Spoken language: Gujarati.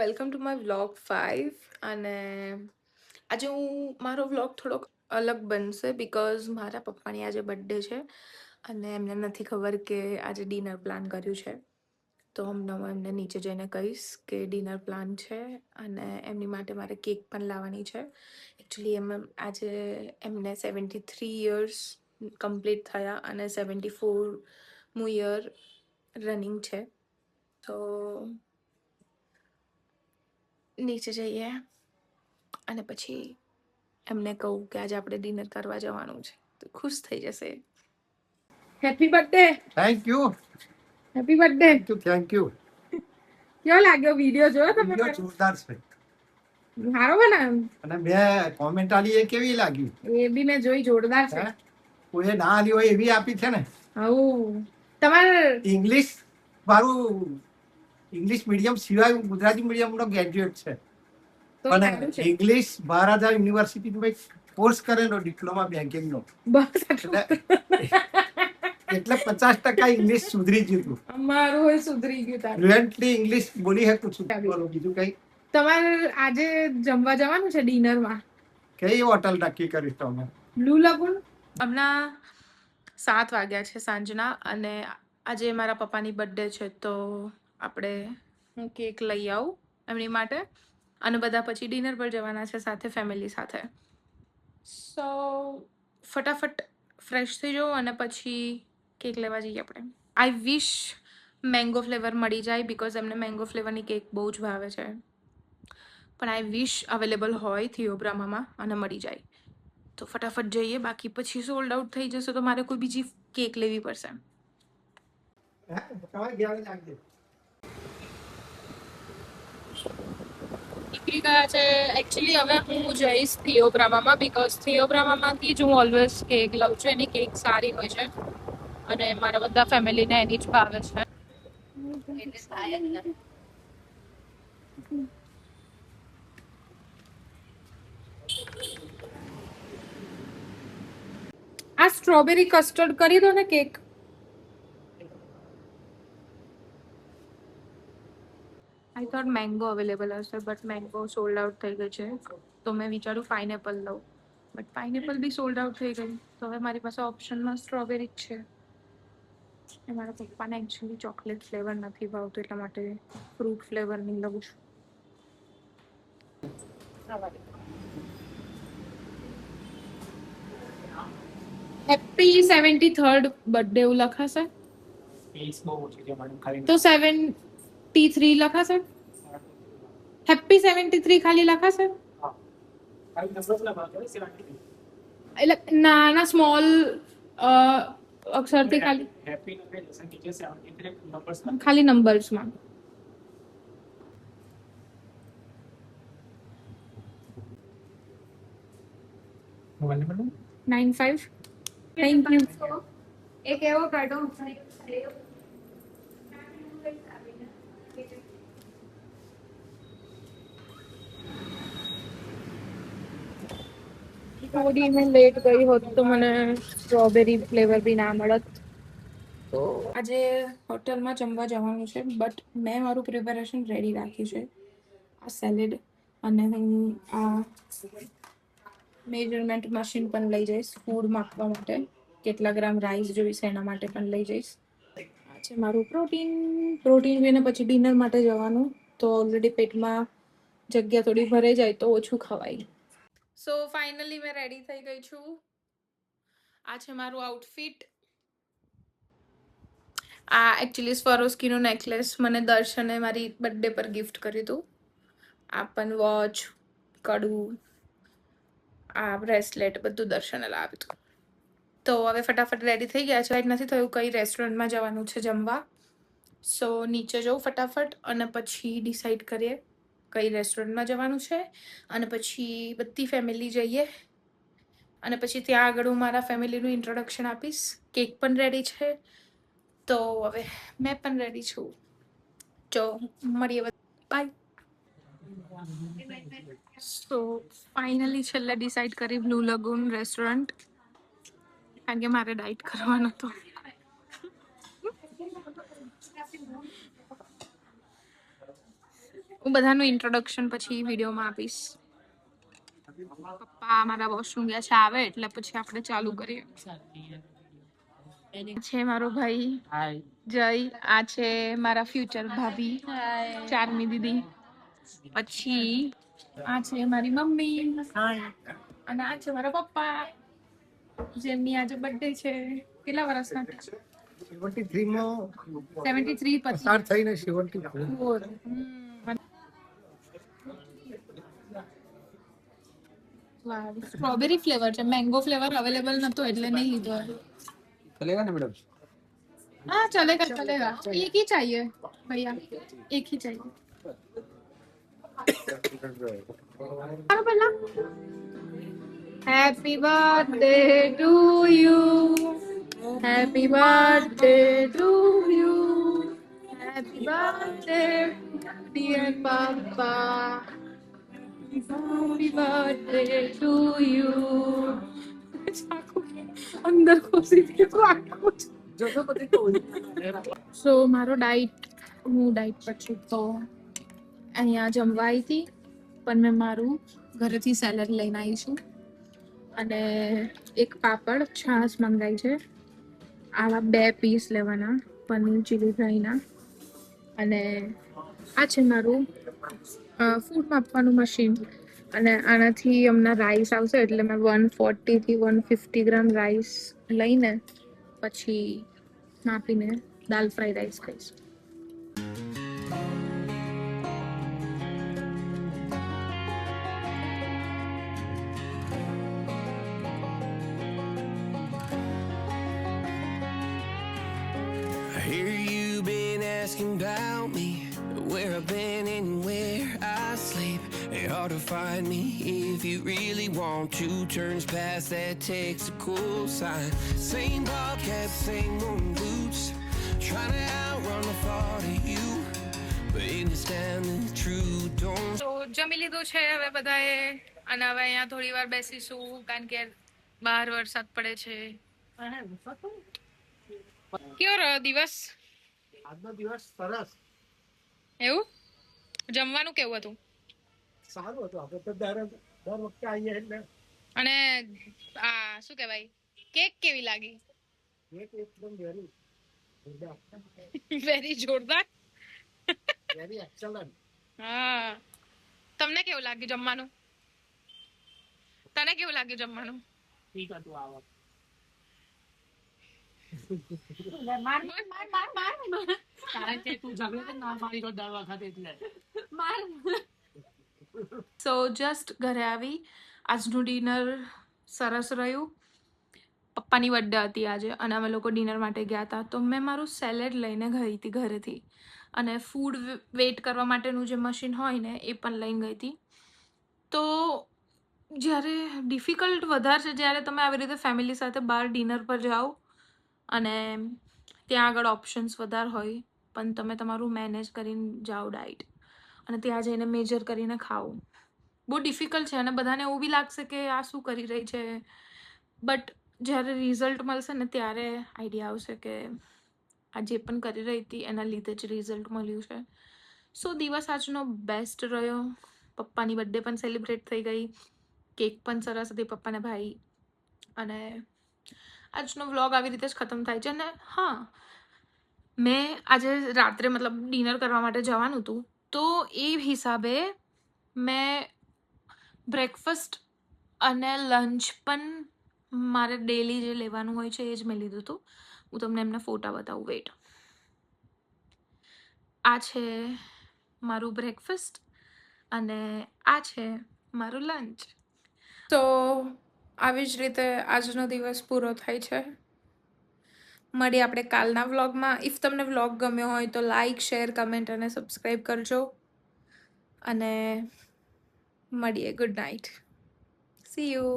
વેલકમ ટુ માય વ્લોગ 5 અને આજે મારો વ્લોગ થોડોક અલગ બનશે બીકોઝ મારા પપ્પાની આજે બર્થડે છે અને એમને નથી ખબર કે આજે ડિનર પ્લાન કર્યું છે. તો હમણાં હું એમને નીચે જઈને કહીશ કે ડિનર પ્લાન છે અને એમની માટે મારે કેક પણ લાવવાની છે. એકચ્યુઅલી આજે એમને 73 યર્સ કમ્પ્લીટ થયા અને 74મું યર રનિંગ છે. તો નીચે જઈએ અને પછી એમને કહું કે આજે આપણે ડિનર કરવા જવાનું છે તો ખુશ થઈ જશે. Happy birthday. Thank you. Happy birthday. Thank you. કેવો લાગ્યો વિડિયો જોયો તમે? વિડિયો જોરદાર છે. સારો બનાવ્યો અને મેં કોમેન્ટ આલી એ કેવી લાગી? એ બી મેં જોઈ, જોરદાર છે. કોઈ ના આલી હોય એવી આપી છે ને. હઉ તમારે ઇંગ્લિશ મારું ઇંગ્લિશ મીડિયમ સિવાય હું ગુજરાતી મીડિયમનો ગ્રેજ્યુએટ છે. પણ ઇંગ્લિશ મહારાજા યુનિવર્સિટીમાં કોર્સ કરેલો ડિપ્લોમા બેંકિંગનો. બસ એટલે 50% ઇંગ્લિશ સુધરી ગયું હતું. અમારું હોય સુધરી ગયું તારું. ફ્લુએન્ટલી ઇંગ્લિશ બોલી શકું છું. બોલો બીજું કઈ? તમારે આજે જમવા જવાનું છે ડિનરમાં? કઈ હોટલ નક્કી કરી તમે? બ્લુ લગુન. હમણાં 7 વાગ્યા છે સાંજના અને આજે મારા પપ્પાની બર્થડે છે તો આપણે હું કેક લઈ આવું એમની માટે અને બધા પછી ડિનર પર જવાના છે સાથે ફેમિલી સાથે. સો ફટાફટ ફ્રેશ થઈ જાઉં અને પછી કેક લેવા જઈએ આપણે. આઈ વિશ મેંગો ફ્લેવર મળી જાય બીકોઝ એમને મેંગો ફ્લેવરની કેક બહુ જ ભાવે છે. પણ આઈ વિશ અવેલેબલ હોય થિયોબ્રામામાં અને મળી જાય તો ફટાફટ જઈએ, બાકી પછી સોલ્ડ આઉટ થઈ જશે તો મારે કોઈ બીજી કેક લેવી પડશે. નીકળી ગયા છે. એકચ્યુઅલી હવે હું જઈશ થિયોબ્રામામાં બીકોઝ થિયોબ્રામામાંથી જ હું ઓલવેઝ કેક લઉં છું. એની કેક સારી હોય છે અને મારા બધા ફેમિલીને એની જ ભાવે છે. આ સ્ટ્રોબેરી કસ્ટર્ડ કરી દો ને cake. I thought mango available હશે બટ મેંગો સોલ્ડ આઉટ થઈ ગઈ છે તો મેં વિચાર્યું પાઇનેપલ લઉં બટ પાઇનેપલ બી સોલ્ડ આઉટ થઈ ગઈ તો હવે મારી પાસે ઓપ્શનમાં સ્ટ્રોબેરી જ છે. મારા પપ્પાને એકચ્યુઅલી ચોકલેટ ફ્લેવર નથી ભાવતું એટલા માટે ફ્રૂટ ફ્લેવરની લઉં છું. હેપી 73rd બર્થડે એવું લખાશે તો 73 લખાશે. હેપી 73 ખાલી લખાશે એટલે નાના સ્મોલ અક્ષરથી ખાલી નંબર્સમાં. Mobile number 95. Thank you. એક એવો કાઢો થોડી મેં લેટ ગઈ હોત તો મને સ્ટ્રોબેરી ફ્લેવર બી ના મળત. તો આજે હોટલમાં જમવા જવાનું છે બટ મેં મારું પ્રિપેરેશન રેડી રાખ્યું છે. આ સેલેડ અને હું આ મેજરમેન્ટ મશીન પણ લઈ જઈશ ફૂડ માપવા માટે. કેટલા ગ્રામ રાઈસ જોઈશે એના માટે પણ લઈ જઈશ. આ છે મારું પ્રોટીન લઈને પછી ડિનર માટે જવાનું તો ઓલરેડી પેટમાં જગ્યા થોડી ભરાઈ જાય તો ઓછું ખવાય. સો ફાઇનલી મેં રેડી થઈ ગઈ છું. આ છે મારું આઉટફિટ. આ એકચ્યુઅલી સ્વરોસ્કીનું નેકલેસ મને દર્શને મારી બર્થડે પર ગિફ્ટ કર્યું હતું. આ પણ વોચ, કડું, આ બ્રેસલેટ બધું દર્શને લાવ્યું હતું. તો હવે ફટાફટ રેડી થઈ ગયા છે. નથી થયું કઈ રેસ્ટોરન્ટમાં જવાનું છે જમવા. સો નીચે જવું ફટાફટ અને પછી ડિસાઈડ કરીએ કઈ રેસ્ટોરન્ટમાં જવાનું છે અને પછી બધી ફેમિલી જઈએ અને પછી ત્યાં આગળ હું મારા ફેમિલીનું ઇન્ટ્રોડક્શન આપીશ. કેક પણ રેડી છે તો હવે મેં પણ રેડી છું. જો મળીએ. બાય. સો ફાઇનલી છેલ્લે ડિસાઈડ કરી બ્લુ લગૂન રેસ્ટોરન્ટ કારણ કે મારે ડાઇટ કરવાનો હતો. હું બધાનું ઇન્ટ્રોડક્શન પછી વિડીયોમાં આપીશ. પપ્પા મારા વોશરૂમ ગયા છે, આવે એટલે પછી આપણે ચાલુ કરીએ. છે મારો ભાઈ જય, આ છે મારા ફ્યુચર ભાભી ચારમી દીદી, પછી આ છે મારી મમ્મી અને આ છે મારા પપ્પા જેમની આજે બર્થડે છે. કેટલા વર્ષના? 73 માં 73 પસાર થઈને 74. स्ट्रॉबेरी फ्लेवर है, मैंगो फ्लेवर अवेलेबल न तो એટલે नहीं લીધો है. चलेगा ना मैडम? हाँ चलेगा चलेगा, एक ही चाहिए भैया, एक ही चाहिए. Happy birthday to you, happy birthday to you, happy birthday dear papa, happy birthday to you. अंदर घुसी थी तो आखो સો મારો ડાઈટ, હું ડાઈટ પર છું તો અહીંયા જમવા આવી હતી, પણ મેં મારું ઘરેથી સેલેડ લઈને આવી છું અને એક પાપડ છાશ મંગાવી છે. આવા 2 પીસ લેવાના પનીર ચીલી ફ્રાઈના. અને આ છે મારું ફૂડ માપવાનું મશીન અને આનાથી હમણાં રાઈસ આવશે એટલે મેં 140 થી 150 ગ્રામ રાઈસ લઈને પછી માપીને દાલ ફ્રાઈ રાઈસ ખાઈશ. I hear you been asking about me, where I've been and where I sleep. It's hard to find me if you really want to. Turns past that takes a cool sign. Same bobcat, same moon boots, trying to outrun the thought of you, but understand the truth don't. તો જમી લીધું છે હવે બધાએ અને હવે અહીંયા થોડી વાર બેસીશું કારણ કે બહાર વરસાદ પડે છે. કેવો રહ્યો દિવસ? આજનો દિવસ સરસ, એવું? જમવાનું કેવું હતું? સારું હતું. આપણે તો દર વખતે આવીએ એટલે અને આ શું કહેવાય, કેક કેવી લાગી? એક એકદમ વેરી વેરી જોરદાર, વેરી એક્સલન્ટ. હા. તમને કેવું લાગ્યું જમવાનું? તને કેવું લાગ્યું જમવાનું? ઠીક હતું. આ વખતે સો જસ્ટ ઘરે આવી, આજનું ડિનર સરસ રહ્યું. પપ્પાની બર્થડે હતી આજે અને અમે લોકો ડિનર માટે ગયા હતા તો મેં મારું સેલેડ લઈને ગઈ હતી ઘરેથી અને ફૂડ વેઇટ કરવા માટેનું જે મશીન હોય ને એ પણ લઈને ગઈ હતી. તો જ્યારે ડિફિકલ્ટ વધારે છે જ્યારે તમે આવી રીતે ફેમિલી સાથે બહાર ડિનર પર જાઓ અને ત્યાં આગળ ઓપ્શન્સ વધારે હોય પણ તમે તમારું મેનેજ કરીને જાઓ ડાયટ અને ત્યાં જઈને મેજર કરીને ખાઓ. બહુ ડિફિકલ્ટ છે અને બધાને એવું બી લાગશે કે આ શું કરી રહી છે, બટ જ્યારે રિઝલ્ટ મળશે ને ત્યારે આઈડિયા આવશે કે આ જે પણ કરી રહી હતી એના લીધે જ રિઝલ્ટ મળ્યું છે. સો દિવસ આજનો બેસ્ટ રહ્યો. પપ્પાની બર્થડે પણ સેલિબ્રેટ થઈ ગઈ, કેક પણ સરસ હતી પપ્પાને ભાઈ, અને આજનો વ્લોગ આવી રીતે જ ખતમ થાય છે. અને હા, મેં આજે રાત્રે મતલબ ડિનર કરવા માટે જવાનું હતું તો એ હિસાબે મેં બ્રેકફાસ્ટ અને લંચ પણ મારે ડેલી જે લેવાનું હોય છે એ જ મેં લીધું હતું. હું તમને એમના ફોટા બતાવું, વેટ. આ છે મારું બ્રેકફાસ્ટ અને આ છે મારું લંચ. તો આવી જ રીતે આજનો દિવસ પૂરો થાય છે. મળીએ આપણે કાલના વ્લોગમાં. ઇફ તમને વ્લોગ ગમ્યો હોય તો લાઈક, શેર, કમેન્ટ અને સબસ્ક્રાઈબ કરજો અને મળીએ. Good night. C you.